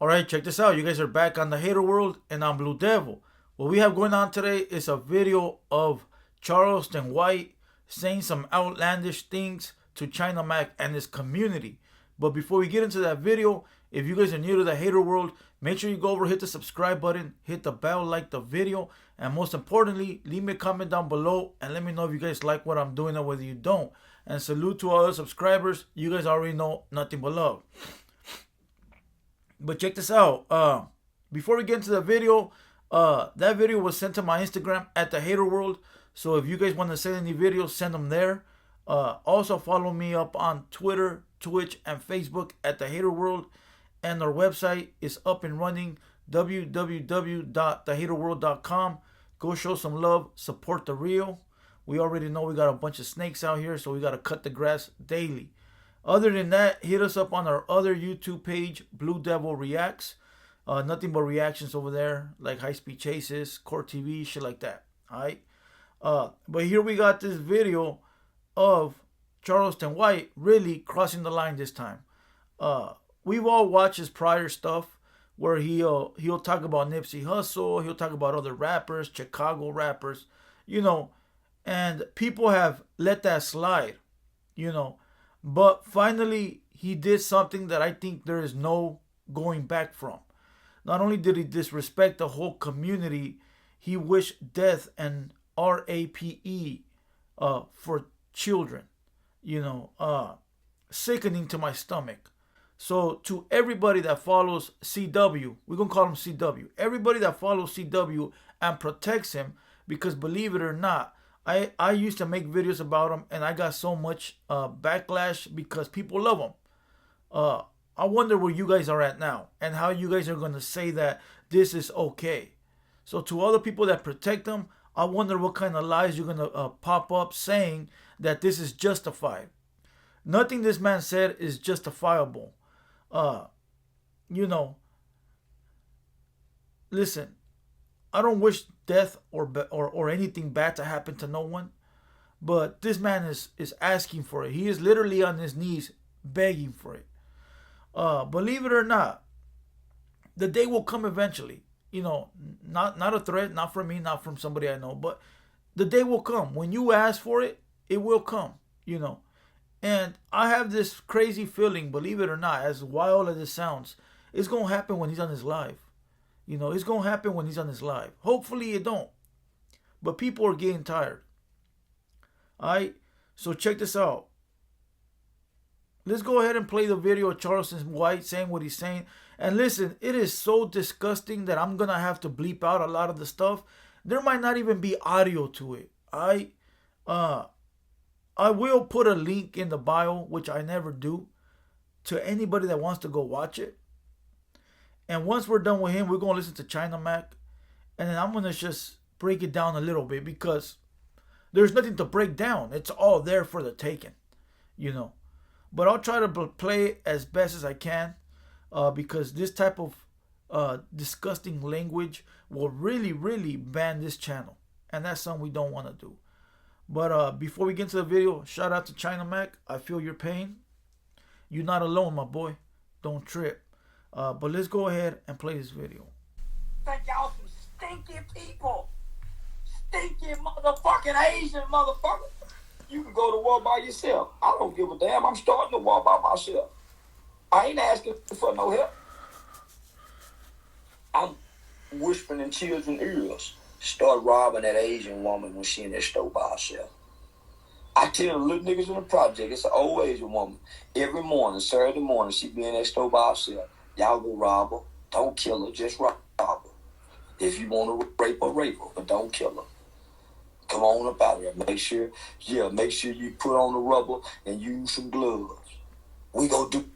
Alright, check this out. You guys are back on the Hater World and I'm Blue Devil. What we have going on today is a video of Charleston White saying some outlandish things to China Mac and his community. But before we get into that video, if you guys are new to the Hater World, make sure you go over, hit the subscribe button, hit the bell, like the video, and most importantly, leave me a comment down below and let me know if you guys like what I'm doing or whether you don't. And salute to all the subscribers. You guys already know nothing but love. But check this out. Before we get into the video, that video was sent to my Instagram at TheHaterWorld. So if you guys want to send any videos, send them there. Also follow me up on Twitter, Twitch, and Facebook at TheHaterWorld. And our website is up and running, www.thehaterworld.com. Go show some love, support the real. We already know we got a bunch of snakes out here, so we got to cut the grass daily. Other than that, hit us up on our other YouTube page, Blue Devil Reacts. Nothing but reactions over there, like high-speed chases, court TV, shit like that. Alright? But here we got this video of Charleston White really crossing the line this time. We've all watched his prior stuff where he'll talk about Nipsey Hussle, he'll talk about other rappers, Chicago rappers, and people have let that slide, But finally, he did something that I think there is no going back from. Not only did he disrespect the whole community, he wished death and RAPE for children. Sickening to my stomach. So to everybody that follows CW, we're going to call him CW. Everybody that follows CW and protects him, because believe it or not, I used to make videos about him and I got so much backlash because people love him. I wonder where you guys are at now and how you guys are going to say that this is okay. So to all the people that protect him, I wonder what kind of lies you're going to pop up saying that this is justified. Nothing this man said is justifiable. Listen, I don't wish death or anything bad to happen to no one. But this man is asking for it. He is literally on his knees begging for it. Believe it or not, the day will come eventually. Not a threat, not from me, not from somebody I know. But the day will come. When you ask for it, it will come. And I have this crazy feeling, believe it or not, as wild as it sounds, it's going to happen when he's on his live. It's going to happen when he's on his live. Hopefully it don't. But people are getting tired. Alright? So check this out. Let's go ahead and play the video of Charleston White saying what he's saying. And listen, it is so disgusting that I'm going to have to bleep out a lot of the stuff. There might not even be audio to it. Alright? I will put a link in the bio, which I never do, to anybody that wants to go watch it. And once we're done with him, we're going to listen to China Mac. And then I'm going to just break it down a little bit because there's nothing to break down. It's all there for the taking, But I'll try to play it as best as I can because this type of disgusting language will really, really ban this channel. And that's something we don't want to do. But before we get into the video, shout out to China Mac. I feel your pain. You're not alone, my boy. Don't trip. But let's go ahead and play this video. Think y'all some stinky people. Stinky motherfucking Asian motherfucker. You can go to war by yourself. I don't give a damn. I'm starting the war by myself. I ain't asking for no help. I'm whispering in children's ears. Start robbing that Asian woman when she in that store by herself. I tell the little niggas in the project, it's an old Asian woman. Every morning, Saturday morning, she be in that store by herself. Y'all go rob her. Don't kill her, just rob her. If you want to rape her, but don't kill her. Come on up out here. Make sure you put on the rubber and use some gloves. We go do.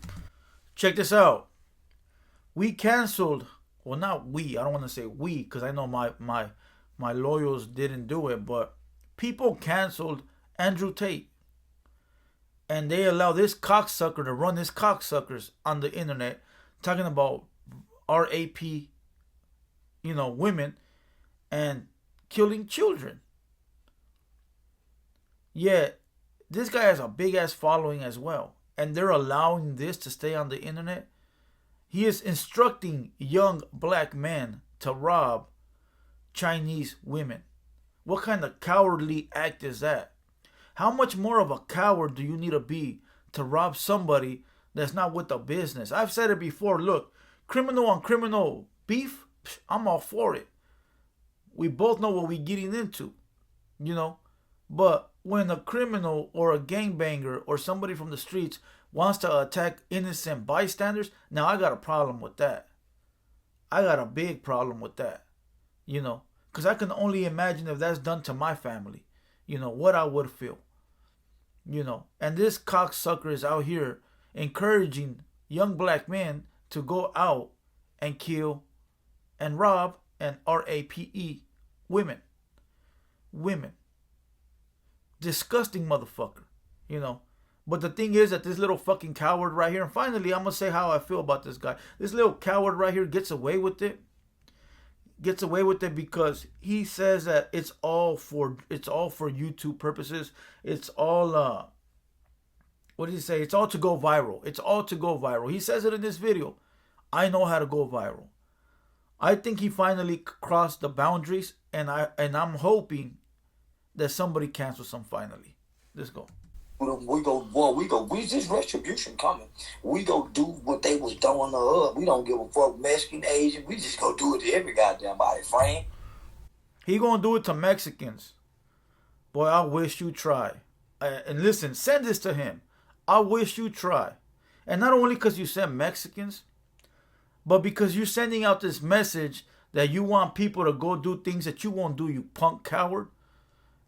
Check this out. We canceled, well, not we. I don't want to say we because I know my loyals didn't do it, but people canceled Andrew Tate. And they allow this cocksucker to run his cocksuckers on the internet talking about RAP, women and killing children. Yet, this guy has a big ass following as well. And they're allowing this to stay on the internet. He is instructing young black men to rob Chinese women. What kind of cowardly act is that? How much more of a coward do you need to be to rob somebody that's not with the business? I've said it before. Look, criminal on criminal beef, I'm all for it. We both know what we're getting into, you know. But when a criminal or a gangbanger or somebody from the streets wants to attack innocent bystanders, now I got a problem with that. I got a big problem with that, you know. Because I can only imagine if that's done to my family, you know, what I would feel, you know. And this cocksucker is out here encouraging young black men to go out and kill and rob and RAPE women. Women. Disgusting motherfucker, you know. But the thing is that this little fucking coward right here, and finally I'm going to say how I feel about this guy. This little coward right here gets away with it. Gets away with it because he says that it's all for YouTube purposes. It's all what did he say? It's all to go viral. It's all to go viral. He says it in this video. I know how to go viral. I think he finally crossed the boundaries, and I'm hoping that somebody cancels him finally. Let's go. We just retribution coming. We go do what they was doing to us. We don't give a fuck, Mexican, Asian. We just go do it to every goddamn body, frame. He gonna do it to Mexicans. Boy, I wish you try. And listen, send this to him. I wish you try. And not only because you said Mexicans, but because you're sending out this message that you want people to go do things that you won't do, you punk coward.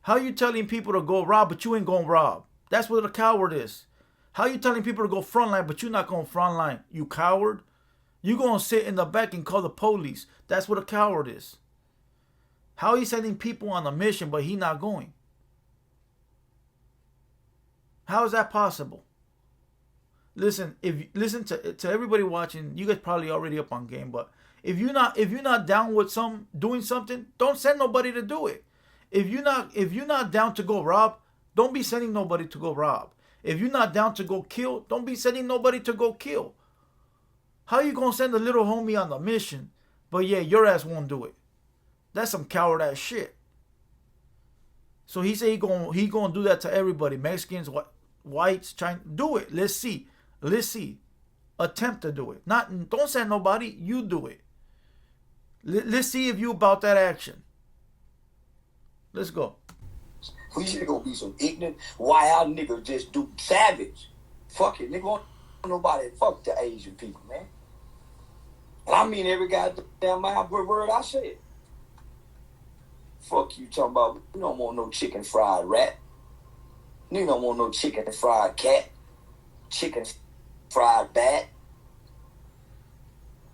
How you telling people to go rob, but you ain't gonna rob? That's what a coward is. How you telling people to go frontline, but you're not going frontline? You coward. You gonna sit in the back and call the police. That's what a coward is. How he sending people on a mission, but he not going? How is that possible? Listen, listen to everybody watching, you guys probably already up on game, but if you're not down with doing something, don't send nobody to do it. If you're not down to go rob, don't be sending nobody to go rob. If you're not down to go kill, don't be sending nobody to go kill. How you gonna send a little homie on a mission, but yeah, your ass won't do it? That's some coward ass shit. So he said he gonna do that to everybody, Mexicans, whites, Chinese. Do it. Let's see. Attempt to do it. Don't send nobody. You do it. Let's see if you about that action. Let's go. We should go be some ignorant, wild niggas just do savage. Fuck it, nigga. Won't nobody fuck the Asian people, man. And I mean every goddamn word I said. Fuck you talking about. You don't want no chicken fried rat. You don't want no chicken fried cat. Chicken fried bat.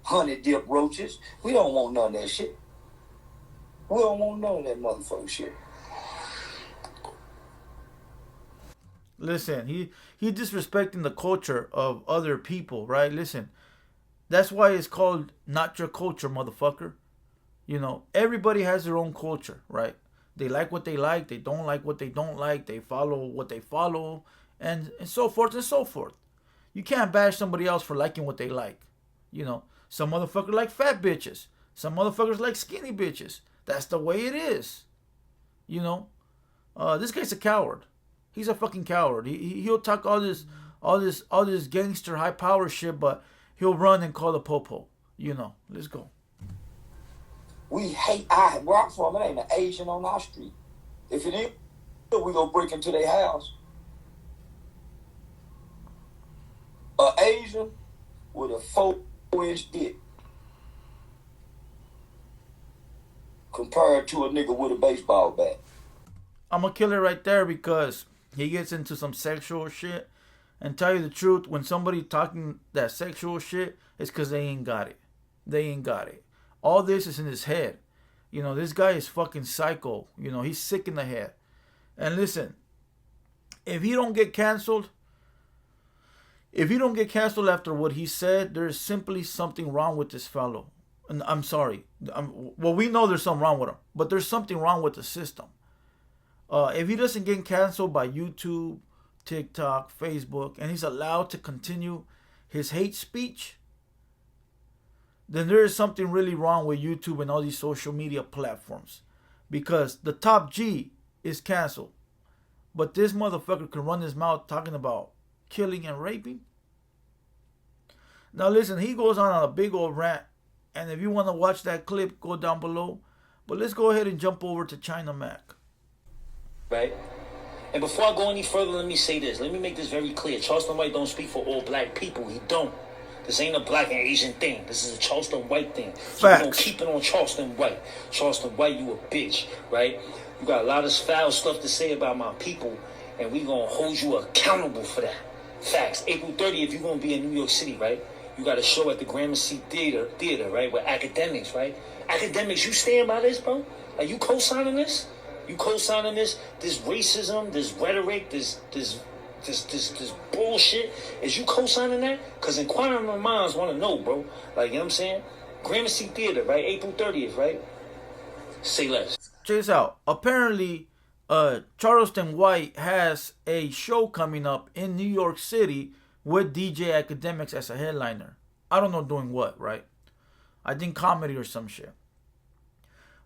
Honey dip roaches. We don't want none of that shit. We don't want none of that motherfucking shit. Listen, he disrespecting the culture of other people, right? Listen, that's why it's called not your culture, motherfucker. You know, everybody has their own culture, right? They like what they like, they don't like what they don't like, they follow what they follow, and so forth and so forth. You can't bash somebody else for liking what they like. You know, some motherfuckers like fat bitches. Some motherfuckers like skinny bitches. That's the way it is. You know, this guy's a coward. He's a fucking coward. He'll talk all this gangster high power shit, but he'll run and call the popo. You know, let's go. We hate where I'm from. It ain't an Asian on our street. If it is, we gonna break into their house. An Asian with a 4-inch dick compared to a nigga with a baseball bat. I'm gonna kill it right there because he gets into some sexual shit. And tell you the truth, when somebody talking that sexual shit, it's because they ain't got it. They ain't got it. All this is in his head. You know, this guy is fucking psycho. You know, he's sick in the head. And listen, if he don't get canceled after what he said, there's simply something wrong with this fellow. And I'm sorry. Well, we know there's something wrong with him, but there's something wrong with the system. If he doesn't get canceled by YouTube, TikTok, Facebook, and he's allowed to continue his hate speech, then there is something really wrong with YouTube and all these social media platforms. Because the top G is canceled. But this motherfucker can run his mouth talking about killing and raping. Now listen, he goes on a big old rant. And if you want to watch that clip, go down below. But let's go ahead and jump over to China Mac. Right? And before I go any further, let me say this. Let me make this very clear. Charleston White don't speak for all black people. He don't. This ain't a black and Asian thing. This is a Charleston White thing. So we're going to keep it on Charleston White. Charleston White, you a bitch, right? You got a lot of foul stuff to say about my people, and we going to hold you accountable for that. Facts. April 30th, you're going to be in New York City, right? You got a show at the Gramercy Theater, right? With academics, right? Academics, you stand by this, bro? Are you co-signing this? You co-signing this racism, this rhetoric, this bullshit? Is you co-signing that? Because inquiring minds want to know, bro. Like, you know what I'm saying? Gramercy Theater, right? April 30th, right? Say less. Check this out. Apparently, Charleston White has a show coming up in New York City with DJ Academics as a headliner. I don't know doing what, right? I think comedy or some shit.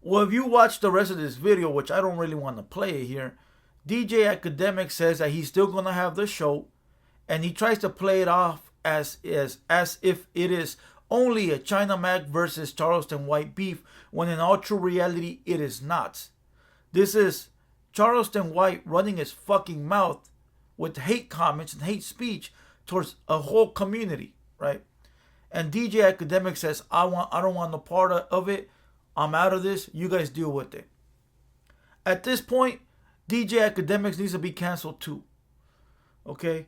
Well, if you watch the rest of this video, which I don't really want to play it here, DJ Academics says that he's still going to have the show, and he tries to play it off as if it is only a China Mac versus Charleston White beef, when in all true reality, it is not. This is Charleston White running his fucking mouth with hate comments and hate speech towards a whole community, right? And DJ Academic says, I don't want no part of it. I'm out of this. You guys deal with it. At this point, DJ Academics needs to be canceled too. Okay?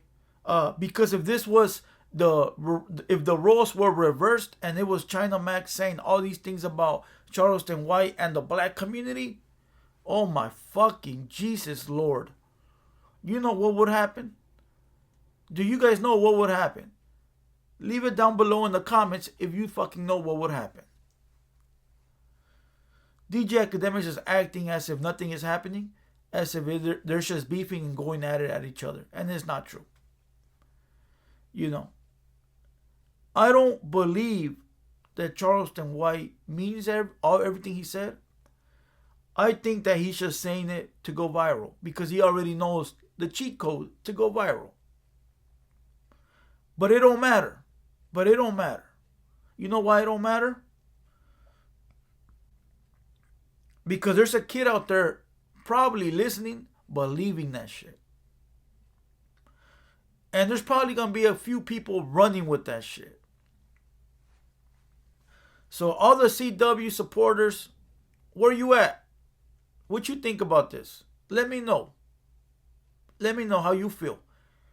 Because if this was if the roles were reversed and it was China Mac saying all these things about Charleston White and the black community, oh my fucking Jesus Lord. You know what would happen? Do you guys know what would happen? Leave it down below in the comments if you fucking know what would happen. DJ Academics is acting as if nothing is happening, as if they're just beefing and going at it at each other. And it's not true. You know, I don't believe that Charleston White means everything he said. I think that he's just saying it to go viral because he already knows the cheat code to go viral. But it don't matter. You know why it don't matter? Because there's a kid out there probably listening, believing that shit. And there's probably going to be a few people running with that shit. So all the CW supporters, where you at? What you think about this? Let me know. Let me know how you feel.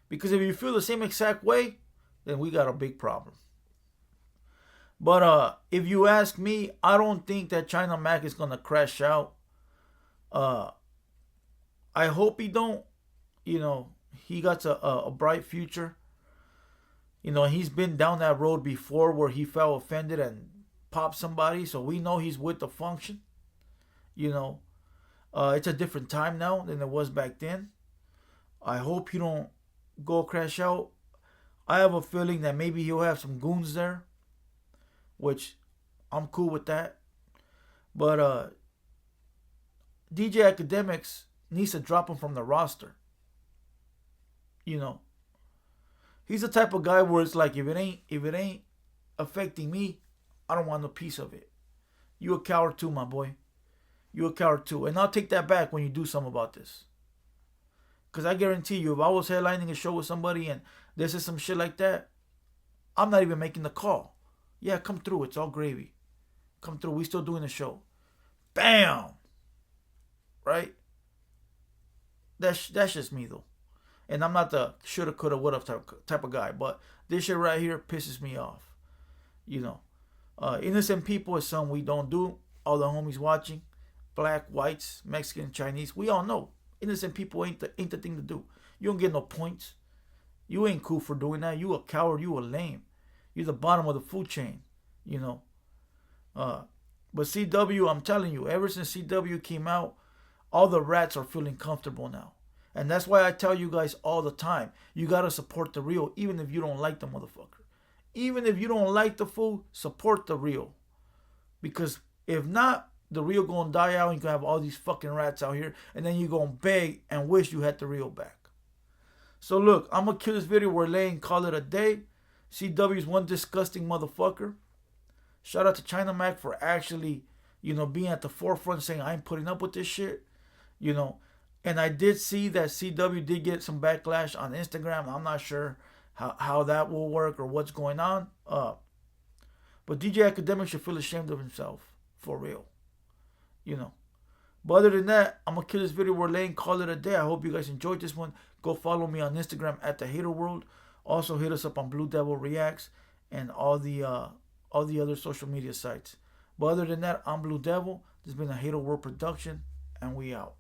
Because if you feel the same exact way, then we got a big problem. But if you ask me, I don't think that China Mac is going to crash out. I hope he don't. You know, he got a bright future. You know, he's been down that road before where he felt offended and popped somebody. So we know he's with the function. You know, it's a different time now than it was back then. I hope you don't go crash out. I have a feeling that maybe he'll have some goons there, which I'm cool with that. But DJ Academics needs to drop him from the roster. You know, he's the type of guy where it's like, if it ain't affecting me, I don't want no piece of it. You a coward too, my boy. You a coward too. And I'll take that back when you do something about this. Because I guarantee you, if I was headlining a show with somebody and this is some shit like that, I'm not even making the call. Yeah, come through. It's all gravy. Come through. We still doing the show. Bam! Right? That's just me, though. And I'm not the shoulda, coulda, woulda type of guy. But this shit right here pisses me off. You know. Innocent people is something we don't do. All the homies watching. Black, whites, Mexican, Chinese. We all know. Innocent people ain't the thing to do. You don't get no points. You ain't cool for doing that. You a coward. You a lame. You're the bottom of the food chain. You know. But CW, I'm telling you, ever since CW came out, all the rats are feeling comfortable now. And that's why I tell you guys all the time, you got to support the real, even if you don't like the motherfucker. Even if you don't like the food, support the real. Because if not, the real gonna die out and you gonna have all these fucking rats out here, and then you gonna beg and wish you had the real back. So look, I'm gonna kill this video. We're laying, call it a day. CW's one disgusting motherfucker. Shout out to China Mac for actually, being at the forefront saying I ain't putting up with this shit. And I did see that CW did get some backlash on Instagram. I'm not sure how that will work or what's going on. But DJ Academic should feel ashamed of himself. For real. But other than that, I'm going to kill this video. We're laying, call it a day. I hope you guys enjoyed this one. Go follow me on Instagram at TheHaterWorld. Also hit us up on Blue Devil Reacts and all the other social media sites. But other than that, I'm Blue Devil. This has been a HaterWorld production, and we out.